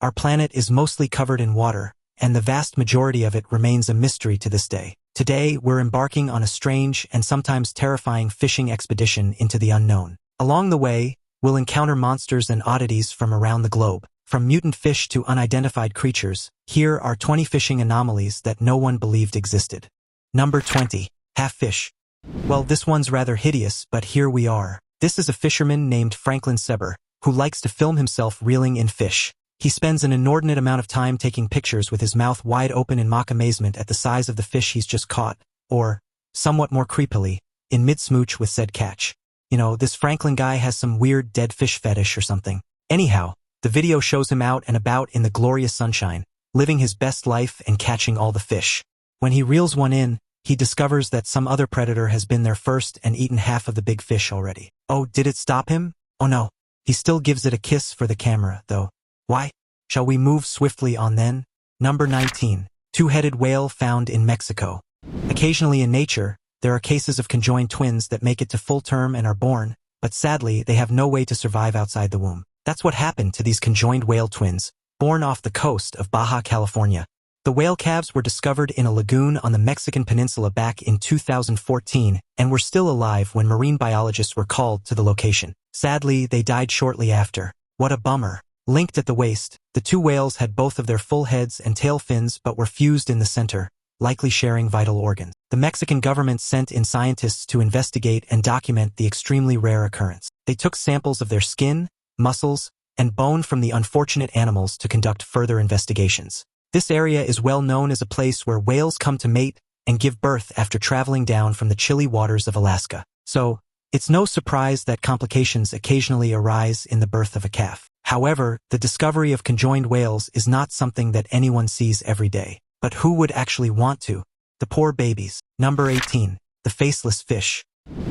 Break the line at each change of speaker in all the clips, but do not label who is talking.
Our planet is mostly covered in water, and the vast majority of it remains a mystery to this day. Today, we're embarking on a strange and sometimes terrifying fishing expedition into the unknown. Along the way, we'll encounter monsters and oddities from around the globe. From mutant fish to unidentified creatures, here are 20 fishing anomalies that no one believed existed. Number 20. Half-fish. Well, this one's rather hideous, but here we are. This is a fisherman named Franklin Seber, who likes to film himself reeling in fish. He spends an inordinate amount of time taking pictures with his mouth wide open in mock amazement at the size of the fish he's just caught, or, somewhat more creepily, in mid-smooch with said catch. You know, this Franklin guy has some weird dead fish fetish or something. Anyhow, the video shows him out and about in the glorious sunshine, living his best life and catching all the fish. When he reels one in, he discovers that some other predator has been there first and eaten half of the big fish already. Oh, did it stop him? Oh no. He still gives it a kiss for the camera, though. Why? Shall we move swiftly on then? Number 19. Two-headed whale found in Mexico. Occasionally in nature, there are cases of conjoined twins that make it to full term and are born, but sadly they have no way to survive outside the womb. That's what happened to these conjoined whale twins, born off the coast of Baja California. The whale calves were discovered in a lagoon on the Mexican peninsula back in 2014 and were still alive when marine biologists were called to the location. Sadly, they died shortly after. What a bummer. Linked at the waist, the two whales had both of their full heads and tail fins but were fused in the center, likely sharing vital organs. The Mexican government sent in scientists to investigate and document the extremely rare occurrence. They took samples of their skin, muscles, and bone from the unfortunate animals to conduct further investigations. This area is well known as a place where whales come to mate and give birth after traveling down from the chilly waters of Alaska. So, it's no surprise that complications occasionally arise in the birth of a calf. However, the discovery of conjoined whales is not something that anyone sees every day. But who would actually want to? The poor babies. Number 18. The faceless fish.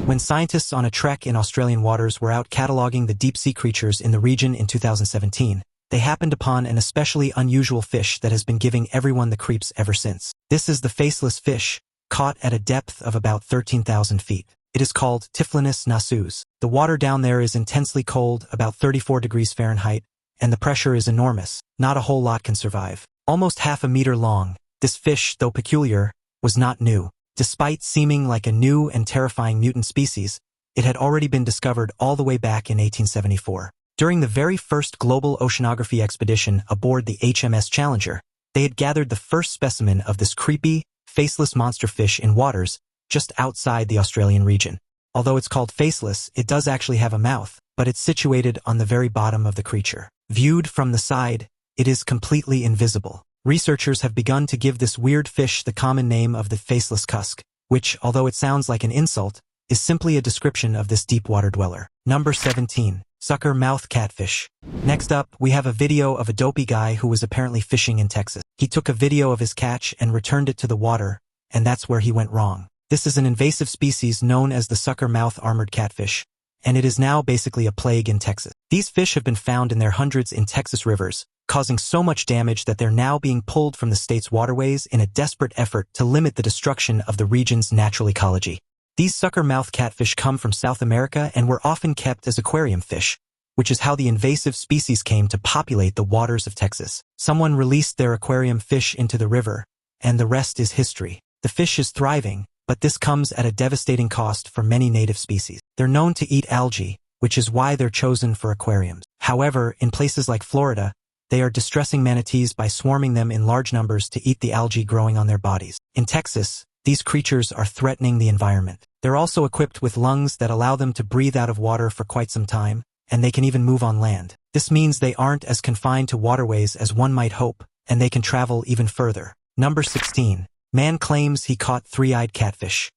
When scientists on a trek in Australian waters were out cataloging the deep-sea creatures in the region in 2017, they happened upon an especially unusual fish that has been giving everyone the creeps ever since. This is the faceless fish, caught at a depth of about 13,000 feet. It is called Typhlinus nasus. The water down there is intensely cold, about 34 degrees Fahrenheit, and the pressure is enormous. Not a whole lot can survive. Almost half a meter long, this fish, though peculiar, was not new. Despite seeming like a new and terrifying mutant species, it had already been discovered all the way back in 1874. During the very first global oceanography expedition aboard the HMS Challenger, they had gathered the first specimen of this creepy, faceless monster fish in waters just outside the Australian region. Although it's called faceless, it does actually have a mouth, but it's situated on the very bottom of the creature. Viewed from the side, it is completely invisible. Researchers have begun to give this weird fish the common name of the faceless cusk, which, although it sounds like an insult, is simply a description of this deep-water dweller. Number 17. Sucker mouth catfish. Next up, we have a video of a dopey guy who was apparently fishing in Texas. He took a video of his catch and returned it to the water, and that's where he went wrong. This is an invasive species known as the sucker mouth armored catfish, and it is now basically a plague in Texas. These fish have been found in their hundreds in Texas rivers, causing so much damage that they're now being pulled from the state's waterways in a desperate effort to limit the destruction of the region's natural ecology. These sucker mouth catfish come from South America and were often kept as aquarium fish, which is how the invasive species came to populate the waters of Texas. Someone released their aquarium fish into the river, and the rest is history. The fish is thriving, but this comes at a devastating cost for many native species. They're known to eat algae, which is why they're chosen for aquariums. However, in places like Florida, they are distressing manatees by swarming them in large numbers to eat the algae growing on their bodies. In Texas, these creatures are threatening the environment. They're also equipped with lungs that allow them to breathe out of water for quite some time, and they can even move on land. This means they aren't as confined to waterways as one might hope, and they can travel even further. Number 16. Man claims he caught three-eyed catfish.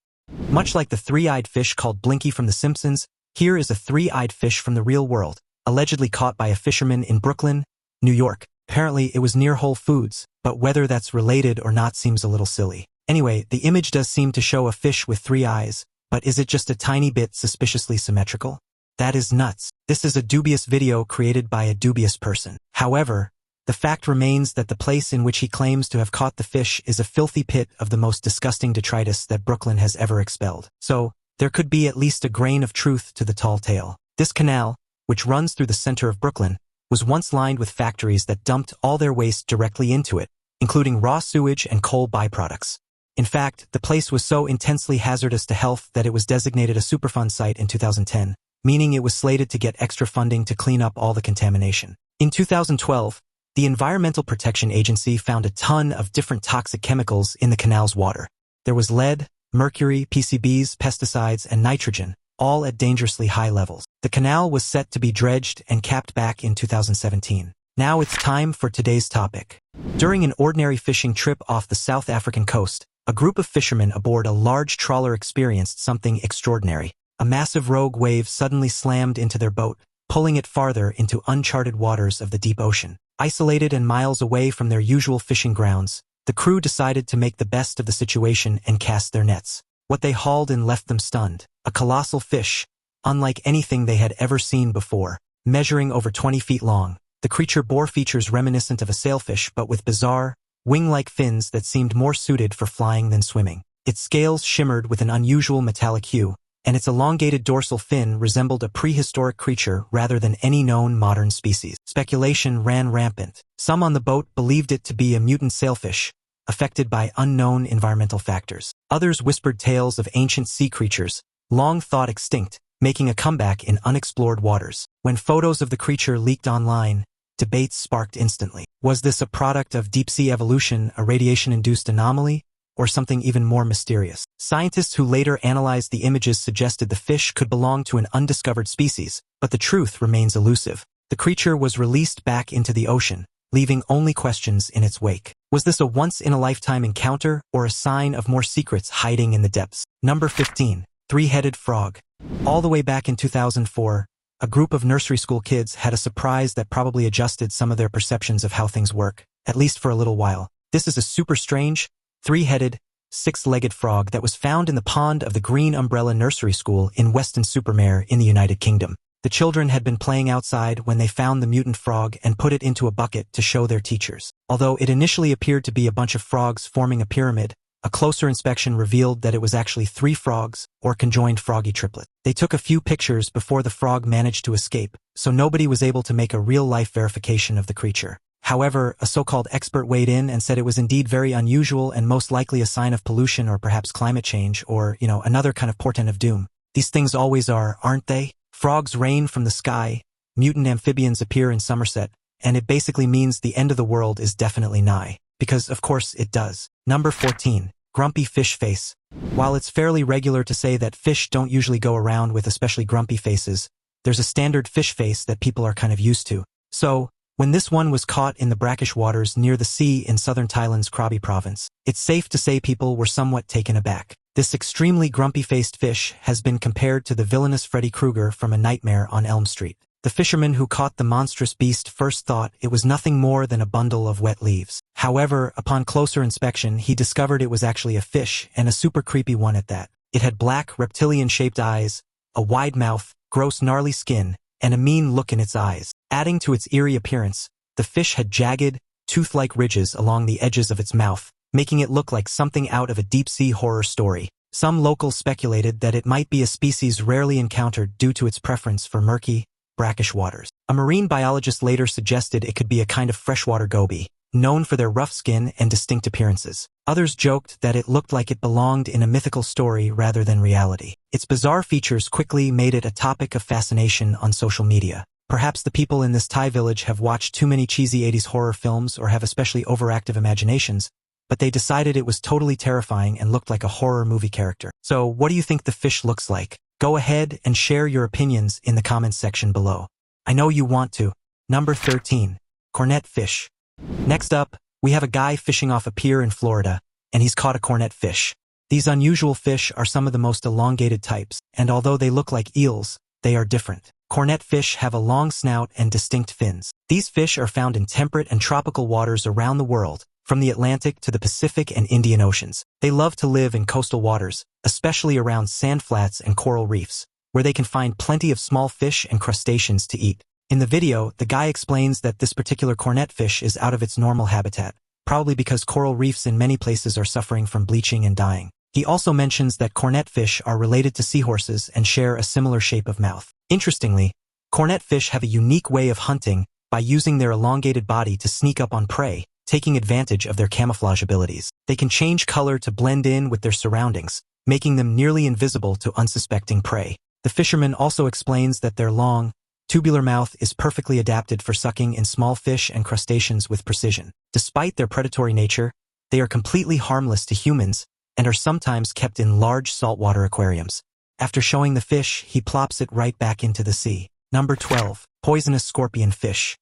Much like the three-eyed fish called Blinky from The Simpsons, here is a three-eyed fish from the real world, allegedly caught by a fisherman in Brooklyn, New York. Apparently, it was near Whole Foods, but whether that's related or not seems a little silly. Anyway, the image does seem to show a fish with 3 eyes, but is it just a tiny bit suspiciously symmetrical? That is nuts. This is a dubious video created by a dubious person. However, the fact remains that the place in which he claims to have caught the fish is a filthy pit of the most disgusting detritus that Brooklyn has ever expelled. So, there could be at least a grain of truth to the tall tale. This canal, which runs through the center of Brooklyn, was once lined with factories that dumped all their waste directly into it, including raw sewage and coal byproducts. In fact, the place was so intensely hazardous to health that it was designated a Superfund site in 2010, meaning it was slated to get extra funding to clean up all the contamination. In 2012, the Environmental Protection Agency found a ton of different toxic chemicals in the canal's water. There was lead, mercury, PCBs, pesticides, and nitrogen, all at dangerously high levels. The canal was set to be dredged and capped back in 2017. Now it's time for today's topic. During an ordinary fishing trip off the South African coast, a group of fishermen aboard a large trawler experienced something extraordinary. A massive rogue wave suddenly slammed into their boat, pulling it farther into uncharted waters of the deep ocean. Isolated and miles away from their usual fishing grounds, the crew decided to make the best of the situation and cast their nets. What they hauled in left them stunned. A colossal fish, unlike anything they had ever seen before. Measuring over 20 feet long, the creature bore features reminiscent of a sailfish but with bizarre, wing-like fins that seemed more suited for flying than swimming. Its scales shimmered with an unusual metallic hue, and its elongated dorsal fin resembled a prehistoric creature rather than any known modern species. Speculation ran rampant. Some on the boat believed it to be a mutant sailfish, affected by unknown environmental factors. Others whispered tales of ancient sea creatures, long thought extinct, making a comeback in unexplored waters. When photos of the creature leaked online, debates sparked instantly. Was this a product of deep-sea evolution, a radiation-induced anomaly, or something even more mysterious? Scientists who later analyzed the images suggested the fish could belong to an undiscovered species, but the truth remains elusive. The creature was released back into the ocean, leaving only questions in its wake. Was this a once-in-a-lifetime encounter, or a sign of more secrets hiding in the depths? Number 15. Three-headed frog. All the way back in 2004, a group of nursery school kids had a surprise that probably adjusted some of their perceptions of how things work, at least for a little while. This is a super strange, three-headed, six-legged frog that was found in the pond of the Green Umbrella Nursery School in Weston-super-Mare in the United Kingdom. The children had been playing outside when they found the mutant frog and put it into a bucket to show their teachers. Although it initially appeared to be a bunch of frogs forming a pyramid, a closer inspection revealed that it was actually 3 frogs, or conjoined froggy triplets. They took a few pictures before the frog managed to escape, so nobody was able to make a real-life verification of the creature. However, a so-called expert weighed in and said it was indeed very unusual and most likely a sign of pollution or perhaps climate change or, another kind of portent of doom. These things always are, aren't they? Frogs rain from the sky, mutant amphibians appear in Somerset, and it basically means the end of the world is definitely nigh. Because, of course, it does. Number 14. Grumpy fish face. While it's fairly regular to say that fish don't usually go around with especially grumpy faces, there's a standard fish face that people are kind of used to. So, when this one was caught in the brackish waters near the sea in southern Thailand's Krabi province, it's safe to say people were somewhat taken aback. This extremely grumpy-faced fish has been compared to the villainous Freddy Krueger from A Nightmare on Elm Street. The fisherman who caught the monstrous beast first thought it was nothing more than a bundle of wet leaves. However, upon closer inspection, he discovered it was actually a fish, and a super creepy one at that. It had black, reptilian-shaped eyes, a wide mouth, gross gnarly skin, and a mean look in its eyes. Adding to its eerie appearance, the fish had jagged, tooth-like ridges along the edges of its mouth, making it look like something out of a deep-sea horror story. Some locals speculated that it might be a species rarely encountered due to its preference for murky, brackish waters. A marine biologist later suggested it could be a kind of freshwater goby, known for their rough skin and distinct appearances. Others joked that it looked like it belonged in a mythical story rather than reality. Its bizarre features quickly made it a topic of fascination on social media. Perhaps the people in this Thai village have watched too many cheesy 80s horror films or have especially overactive imaginations, but they decided it was totally terrifying and looked like a horror movie character. So, what do you think the fish looks like? Go ahead and share your opinions in the comments section below. I know you want to. Number 13. Cornet fish. Next up, we have a guy fishing off a pier in Florida, and he's caught a cornet fish. These unusual fish are some of the most elongated types, and although they look like eels, they are different. Cornet fish have a long snout and distinct fins. These fish are found in temperate and tropical waters around the world, from the Atlantic to the Pacific and Indian Oceans. They love to live in coastal waters, especially around sand flats and coral reefs, where they can find plenty of small fish and crustaceans to eat. In the video, the guy explains that this particular cornet fish is out of its normal habitat, probably because coral reefs in many places are suffering from bleaching and dying. He also mentions that cornet fish are related to seahorses and share a similar shape of mouth. Interestingly, cornet fish have a unique way of hunting by using their elongated body to sneak up on prey, taking advantage of their camouflage abilities. They can change color to blend in with their surroundings, making them nearly invisible to unsuspecting prey. The fisherman also explains that their long, tubular mouth is perfectly adapted for sucking in small fish and crustaceans with precision. Despite their predatory nature, they are completely harmless to humans and are sometimes kept in large saltwater aquariums. After showing the fish, he plops it right back into the sea. Number 12. Poisonous scorpion fish.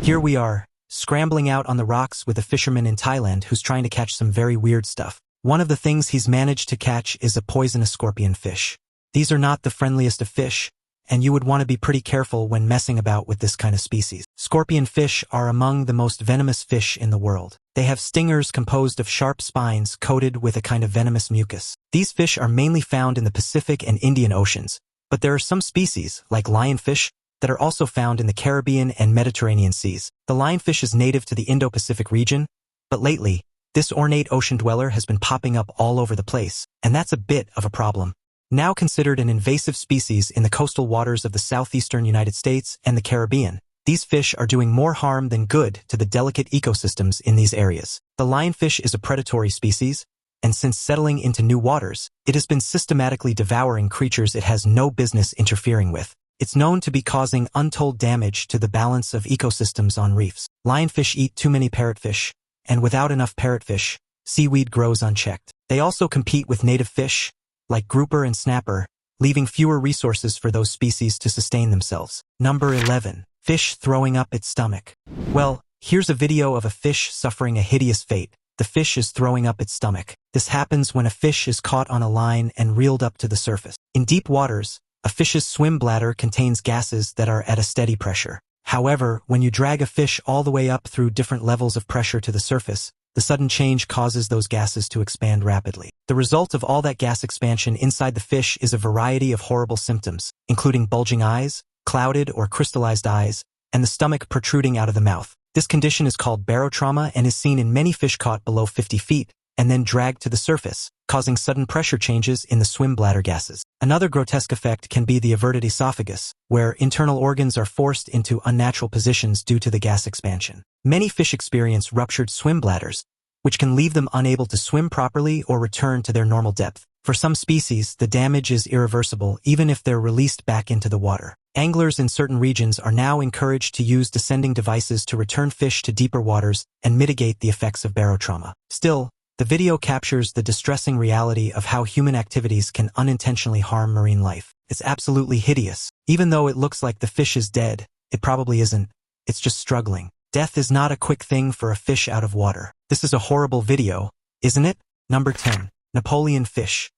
Here we are, scrambling out on the rocks with a fisherman in Thailand who's trying to catch some very weird stuff. One of the things he's managed to catch is a poisonous scorpion fish. These are not the friendliest of fish, and you would want to be pretty careful when messing about with this kind of species. Scorpion fish are among the most venomous fish in the world. They have stingers composed of sharp spines coated with a kind of venomous mucus. These fish are mainly found in the Pacific and Indian Oceans, but there are some species, like lionfish, that are also found in the Caribbean and Mediterranean seas. The lionfish is native to the Indo-Pacific region, but lately, this ornate ocean dweller has been popping up all over the place, and that's a bit of a problem. Now considered an invasive species in the coastal waters of the southeastern United States and the Caribbean, these fish are doing more harm than good to the delicate ecosystems in these areas. The lionfish is a predatory species, and since settling into new waters, it has been systematically devouring creatures it has no business interfering with. It's known to be causing untold damage to the balance of ecosystems on reefs. Lionfish eat too many parrotfish, and without enough parrotfish, seaweed grows unchecked. They also compete with native fish, like grouper and snapper, leaving fewer resources for those species to sustain themselves. Number 11. Fish throwing up its stomach. Well, here's a video of a fish suffering a hideous fate. The fish is throwing up its stomach. This happens when a fish is caught on a line and reeled up to the surface. In deep waters, a fish's swim bladder contains gases that are at a steady pressure. However, when you drag a fish all the way up through different levels of pressure to the surface, the sudden change causes those gases to expand rapidly. The result of all that gas expansion inside the fish is a variety of horrible symptoms, including bulging eyes, clouded or crystallized eyes, and the stomach protruding out of the mouth. This condition is called barotrauma and is seen in many fish caught below 50 feet and then dragged to the surface, causing sudden pressure changes in the swim bladder gases. Another grotesque effect can be the averted esophagus, where internal organs are forced into unnatural positions due to the gas expansion. Many fish experience ruptured swim bladders, which can leave them unable to swim properly or return to their normal depth. For some species, the damage is irreversible even if they're released back into the water. Anglers in certain regions are now encouraged to use descending devices to return fish to deeper waters and mitigate the effects of barotrauma. Still, the video captures the distressing reality of how human activities can unintentionally harm marine life. It's absolutely hideous. Even though it looks like the fish is dead, it probably isn't. It's just struggling. Death is not a quick thing for a fish out of water. This is a horrible video, isn't it? Number 10. Napoleon fish.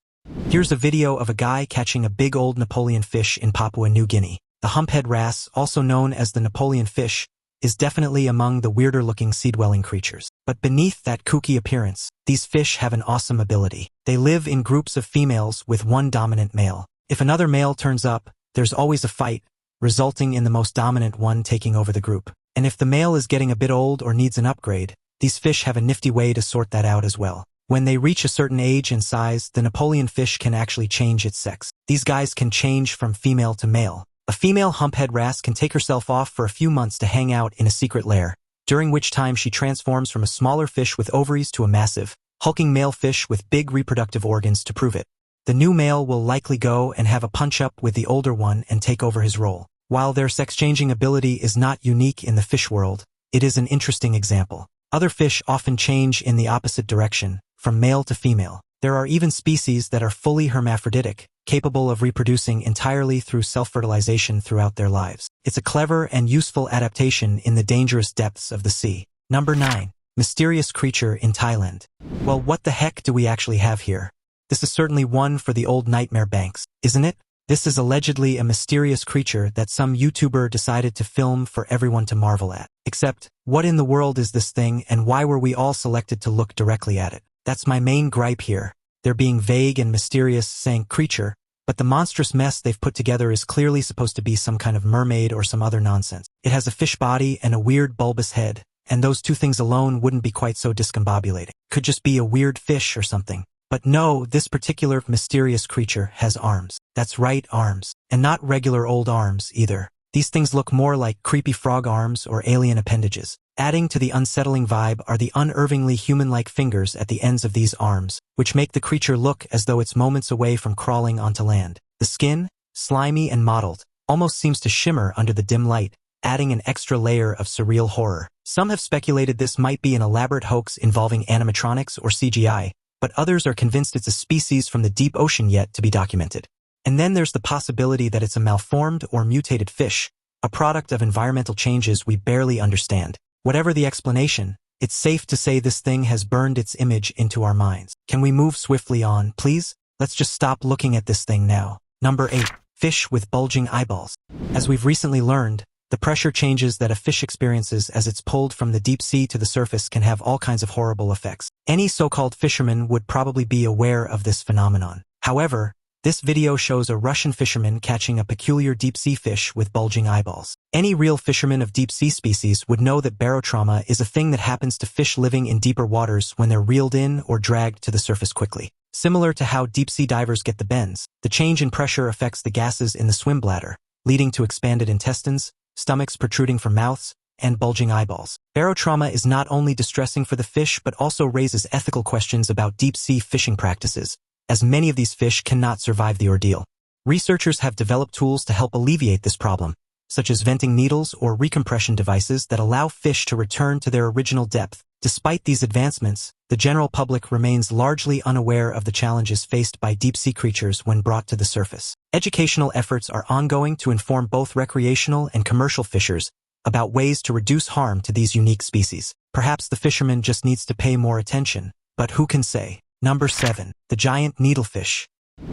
Here's a video of a guy catching a big old Napoleon fish in Papua New Guinea. The humphead wrasse, also known as the Napoleon fish, is definitely among the weirder-looking sea-dwelling creatures. But beneath that kooky appearance, these fish have an awesome ability. They live in groups of females with one dominant male. If another male turns up, there's always a fight, resulting in the most dominant one taking over the group. And if the male is getting a bit old or needs an upgrade, these fish have a nifty way to sort that out as well. When they reach a certain age and size, the Napoleon fish can actually change its sex. These guys can change from female to male. A female humphead wrasse can take herself off for a few months to hang out in a secret lair, during which time she transforms from a smaller fish with ovaries to a massive, hulking male fish with big reproductive organs to prove it. The new male will likely go and have a punch-up with the older one and take over his role. While their sex-changing ability is not unique in the fish world, it is an interesting example. Other fish often change in the opposite direction, from male to female. There are even species that are fully hermaphroditic, capable of reproducing entirely through self-fertilization throughout their lives. It's a clever and useful adaptation in the dangerous depths of the sea. Number 9. Mysterious creature in Thailand. Well, what the heck do we actually have here? This is certainly one for the old nightmare banks, isn't it? This is allegedly a mysterious creature that some YouTuber decided to film for everyone to marvel at. Except, what in the world is this thing and why were we all selected to look directly at it? That's my main gripe here. They're being vague and mysterious saying creature, but the monstrous mess they've put together is clearly supposed to be some kind of mermaid or some other nonsense. It has a fish body and a weird bulbous head, and those two things alone wouldn't be quite so discombobulating. Could just be a weird fish or something. But no, this particular mysterious creature has arms. That's right, arms. And not regular old arms, either. These things look more like creepy frog arms or alien appendages. Adding to the unsettling vibe are the unnervingly human-like fingers at the ends of these arms, which make the creature look as though it's moments away from crawling onto land. The skin, slimy and mottled, almost seems to shimmer under the dim light, adding an extra layer of surreal horror. Some have speculated this might be an elaborate hoax involving animatronics or CGI, but others are convinced it's a species from the deep ocean yet to be documented. And then there's the possibility that it's a malformed or mutated fish, a product of environmental changes we barely understand. Whatever the explanation, it's safe to say this thing has burned its image into our minds. Can we move swiftly on, please? Let's just stop looking at this thing now. Number 8. Fish with bulging eyeballs. As we've recently learned, the pressure changes that a fish experiences as it's pulled from the deep sea to the surface can have all kinds of horrible effects. Any so-called fisherman would probably be aware of this phenomenon. However, this video shows a Russian fisherman catching a peculiar deep-sea fish with bulging eyeballs. Any real fisherman of deep-sea species would know that barotrauma is a thing that happens to fish living in deeper waters when they're reeled in or dragged to the surface quickly. Similar to how deep-sea divers get the bends, the change in pressure affects the gases in the swim bladder, leading to expanded intestines, stomachs protruding from mouths, and bulging eyeballs. Barotrauma is not only distressing for the fish but also raises ethical questions about deep-sea fishing practices, as many of these fish cannot survive the ordeal. Researchers have developed tools to help alleviate this problem, such as venting needles or recompression devices that allow fish to return to their original depth. Despite these advancements, the general public remains largely unaware of the challenges faced by deep-sea creatures when brought to the surface. Educational efforts are ongoing to inform both recreational and commercial fishers about ways to reduce harm to these unique species. Perhaps the fisherman just needs to pay more attention, but who can say? Number 7. The giant needlefish.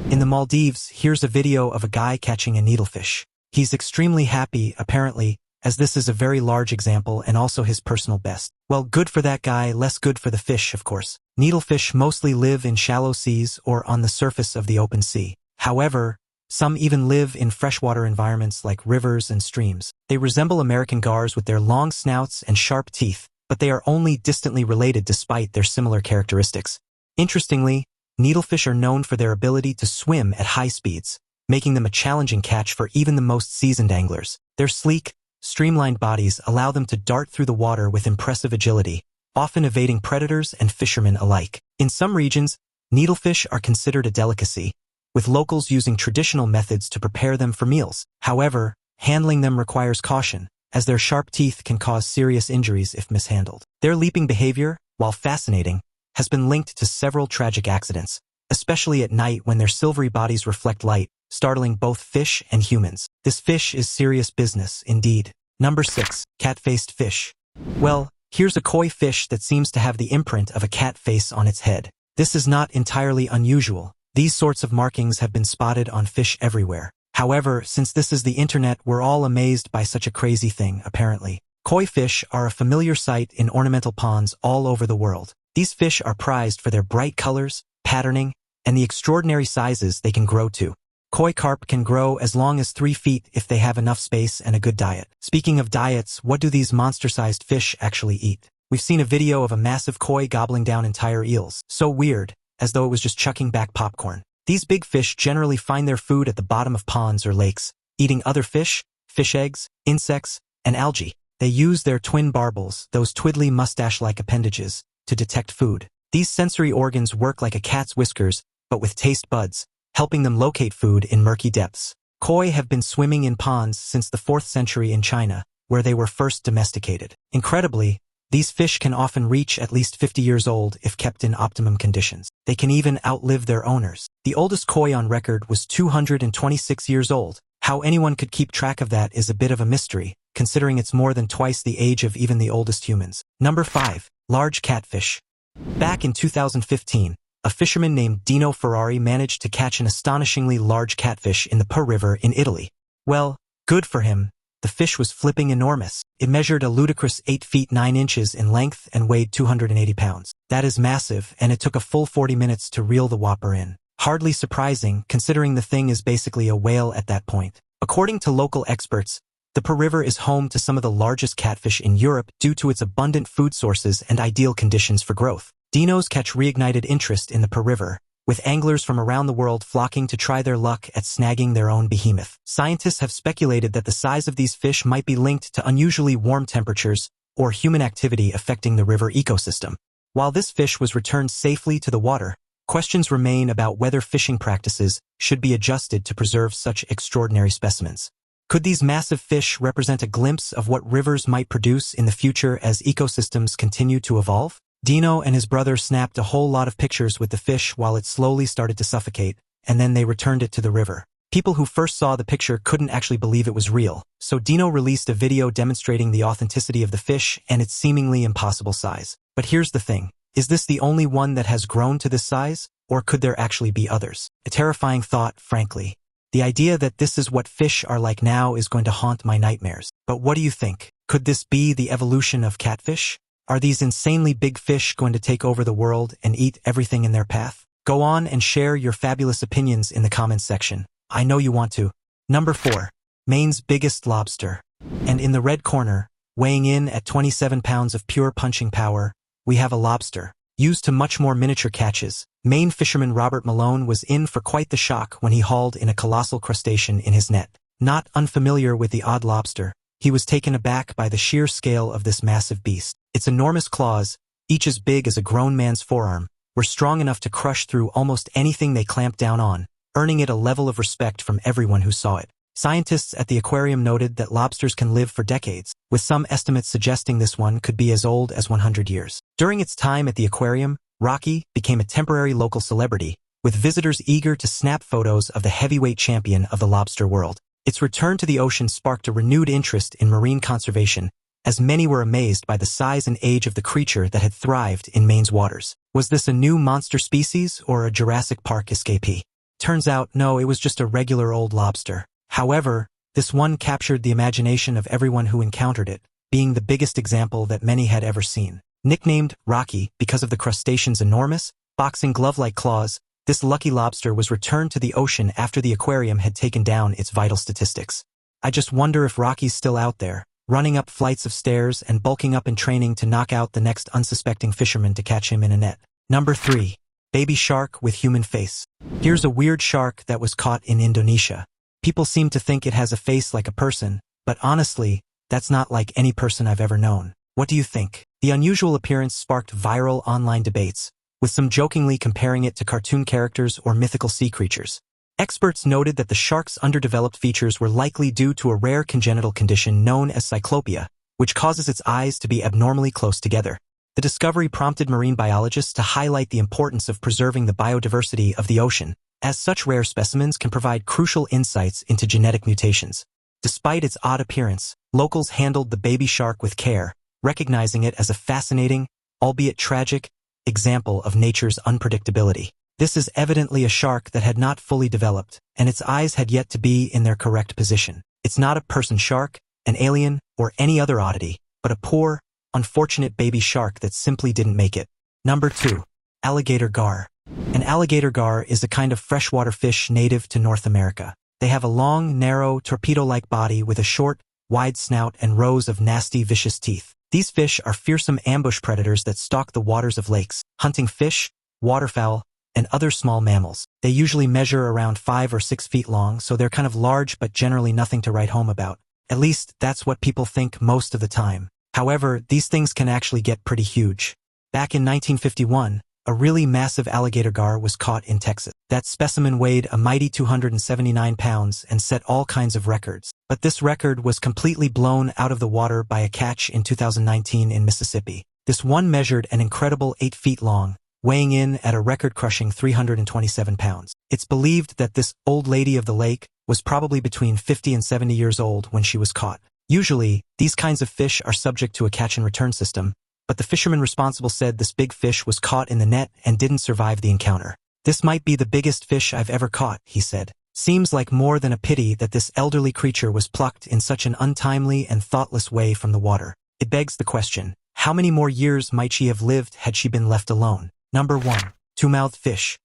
In the Maldives, here's a video of a guy catching a needlefish. He's extremely happy, apparently, as this is a very large example and also his personal best. Well, good for that guy, less good for the fish, of course. Needlefish mostly live in shallow seas or on the surface of the open sea. However, some even live in freshwater environments like rivers and streams. They resemble American gars with their long snouts and sharp teeth, but they are only distantly related despite their similar characteristics. Interestingly, needlefish are known for their ability to swim at high speeds, making them a challenging catch for even the most seasoned anglers. Their sleek, streamlined bodies allow them to dart through the water with impressive agility, often evading predators and fishermen alike. In some regions, needlefish are considered a delicacy, with locals using traditional methods to prepare them for meals. However, handling them requires caution, as their sharp teeth can cause serious injuries if mishandled. Their leaping behavior, while fascinating, has been linked to several tragic accidents, especially at night when their silvery bodies reflect light, startling both fish and humans. This fish is serious business, indeed. Number 6. Cat-faced fish. Well, here's a koi fish that seems to have the imprint of a cat face on its head. This is not entirely unusual. These sorts of markings have been spotted on fish everywhere. However, since this is the internet, we're all amazed by such a crazy thing, apparently. Koi fish are a familiar sight in ornamental ponds all over the world. These fish are prized for their bright colors, patterning, and the extraordinary sizes they can grow to. Koi carp can grow as long as 3 feet if they have enough space and a good diet. Speaking of diets, what do these monster-sized fish actually eat? We've seen a video of a massive koi gobbling down entire eels. So weird, as though it was just chucking back popcorn. These big fish generally find their food at the bottom of ponds or lakes, eating other fish, fish eggs, insects, and algae. They use their twin barbels, those twiddly mustache-like appendages, to detect food. These sensory organs work like a cat's whiskers, but with taste buds, helping them locate food in murky depths. Koi have been swimming in ponds since the 4th century in China, where they were first domesticated. Incredibly, these fish can often reach at least 50 years old if kept in optimum conditions. They can even outlive their owners. The oldest koi on record was 226 years old. How anyone could keep track of that is a bit of a mystery, considering it's more than twice the age of even the oldest humans. Number 5. Large catfish. Back in 2015, a fisherman named Dino Ferrari managed to catch an astonishingly large catfish in the Po River in Italy. Well, good for him. The fish was flipping enormous. It measured a ludicrous 8 feet 9 inches in length and weighed 280 pounds. That is massive, and it took a full 40 minutes to reel the whopper in. Hardly surprising, considering the thing is basically a whale at that point. According to local experts, the Po River is home to some of the largest catfish in Europe due to its abundant food sources and ideal conditions for growth. Dino's catch reignited interest in the Po River, with anglers from around the world flocking to try their luck at snagging their own behemoth. Scientists have speculated that the size of these fish might be linked to unusually warm temperatures or human activity affecting the river ecosystem. While this fish was returned safely to the water, questions remain about whether fishing practices should be adjusted to preserve such extraordinary specimens. Could these massive fish represent a glimpse of what rivers might produce in the future as ecosystems continue to evolve? Dino and his brother snapped a whole lot of pictures with the fish while it slowly started to suffocate, and then they returned it to the river. People who first saw the picture couldn't actually believe it was real, so Dino released a video demonstrating the authenticity of the fish and its seemingly impossible size. But here's the thing. Is this the only one that has grown to this size, or could there actually be others? A terrifying thought, frankly. The idea that this is what fish are like now is going to haunt my nightmares. But what do you think? Could this be the evolution of catfish? Are these insanely big fish going to take over the world and eat everything in their path? Go on and share your fabulous opinions in the comments section. I know you want to. Number 4. Maine's biggest lobster. And in the red corner, weighing in at 27 pounds of pure punching power, we have a lobster. Used to much more miniature catches, Maine fisherman Robert Malone was in for quite the shock when he hauled in a colossal crustacean in his net. Not unfamiliar with the odd lobster, he was taken aback by the sheer scale of this massive beast. Its enormous claws, each as big as a grown man's forearm, were strong enough to crush through almost anything they clamped down on, earning it a level of respect from everyone who saw it. Scientists at the aquarium noted that lobsters can live for decades, with some estimates suggesting this one could be as old as 100 years. During its time at the aquarium, Rocky became a temporary local celebrity, with visitors eager to snap photos of the heavyweight champion of the lobster world. Its return to the ocean sparked a renewed interest in marine conservation, as many were amazed by the size and age of the creature that had thrived in Maine's waters. Was this a new monster species or a Jurassic Park escapee? Turns out, no, it was just a regular old lobster. However, this one captured the imagination of everyone who encountered it, being the biggest example that many had ever seen. Nicknamed Rocky because of the crustacean's enormous, boxing glove-like claws, this lucky lobster was returned to the ocean after the aquarium had taken down its vital statistics. I just wonder if Rocky's still out there, running up flights of stairs and bulking up in training to knock out the next unsuspecting fisherman to catch him in a net. Number 3. Baby shark with human face. Here's a weird shark that was caught in Indonesia. People seem to think it has a face like a person, but honestly, that's not like any person I've ever known. What do you think? The unusual appearance sparked viral online debates, with some jokingly comparing it to cartoon characters or mythical sea creatures. Experts noted that the shark's underdeveloped features were likely due to a rare congenital condition known as cyclopia, which causes its eyes to be abnormally close together. The discovery prompted marine biologists to highlight the importance of preserving the biodiversity of the ocean, as such rare specimens can provide crucial insights into genetic mutations. Despite its odd appearance, locals handled the baby shark with care, recognizing it as a fascinating, albeit tragic, example of nature's unpredictability. This is evidently a shark that had not fully developed, and its eyes had yet to be in their correct position. It's not a person shark, an alien, or any other oddity, but a poor, unfortunate baby shark that simply didn't make it. Number 2. Alligator gar. An alligator gar is a kind of freshwater fish native to North America. They have a long, narrow, torpedo-like body with a short, wide snout and rows of nasty, vicious teeth. These fish are fearsome ambush predators that stalk the waters of lakes, hunting fish, waterfowl, and other small mammals. They usually measure around 5 or 6 feet long, so they're kind of large but generally nothing to write home about. At least, that's what people think most of the time. However, these things can actually get pretty huge. Back in 1951, a really massive alligator gar was caught in Texas. That specimen weighed a mighty 279 pounds and set all kinds of records. But this record was completely blown out of the water by a catch in 2019 in Mississippi. This one measured an incredible 8 feet long, weighing in at a record-crushing 327 pounds. It's believed that this old lady of the lake was probably between 50 and 70 years old when she was caught. Usually, these kinds of fish are subject to a catch-and-return system, but the fisherman responsible said this big fish was caught in the net and didn't survive the encounter. "This might be the biggest fish I've ever caught," he said. "Seems like more than a pity that this elderly creature was plucked in such an untimely and thoughtless way from the water. It begs the question, how many more years might she have lived had she been left alone?" Number 1. Two-mouthed fish.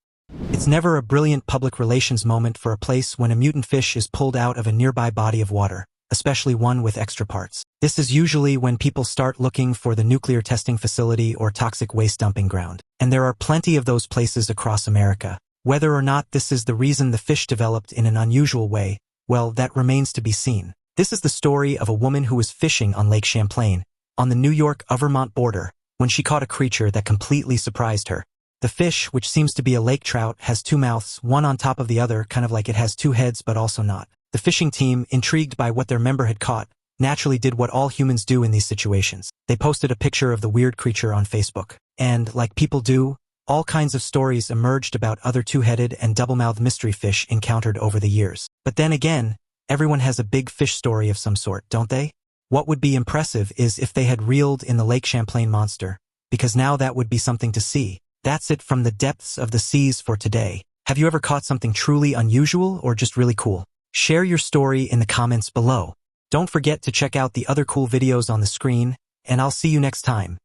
It's never a brilliant public relations moment for a place when a mutant fish is pulled out of a nearby body of water, especially one with extra parts. This is usually when people start looking for the nuclear testing facility or toxic waste dumping ground. And there are plenty of those places across America. Whether or not this is the reason the fish developed in an unusual way, well, that remains to be seen. This is the story of a woman who was fishing on Lake Champlain, on the New York-Vermont border, when she caught a creature that completely surprised her. The fish, which seems to be a lake trout, has two mouths, one on top of the other, kind of like it has two heads but also not. The fishing team, intrigued by what their member had caught, naturally did what all humans do in these situations. They posted a picture of the weird creature on Facebook. And, like people do, all kinds of stories emerged about other two-headed and double-mouthed mystery fish encountered over the years. But then again, everyone has a big fish story of some sort, don't they? What would be impressive is if they had reeled in the Lake Champlain monster, because now that would be something to see. That's it from the depths of the seas for today. Have you ever caught something truly unusual or just really cool? Share your story in the comments below. Don't forget to check out the other cool videos on the screen, and I'll see you next time.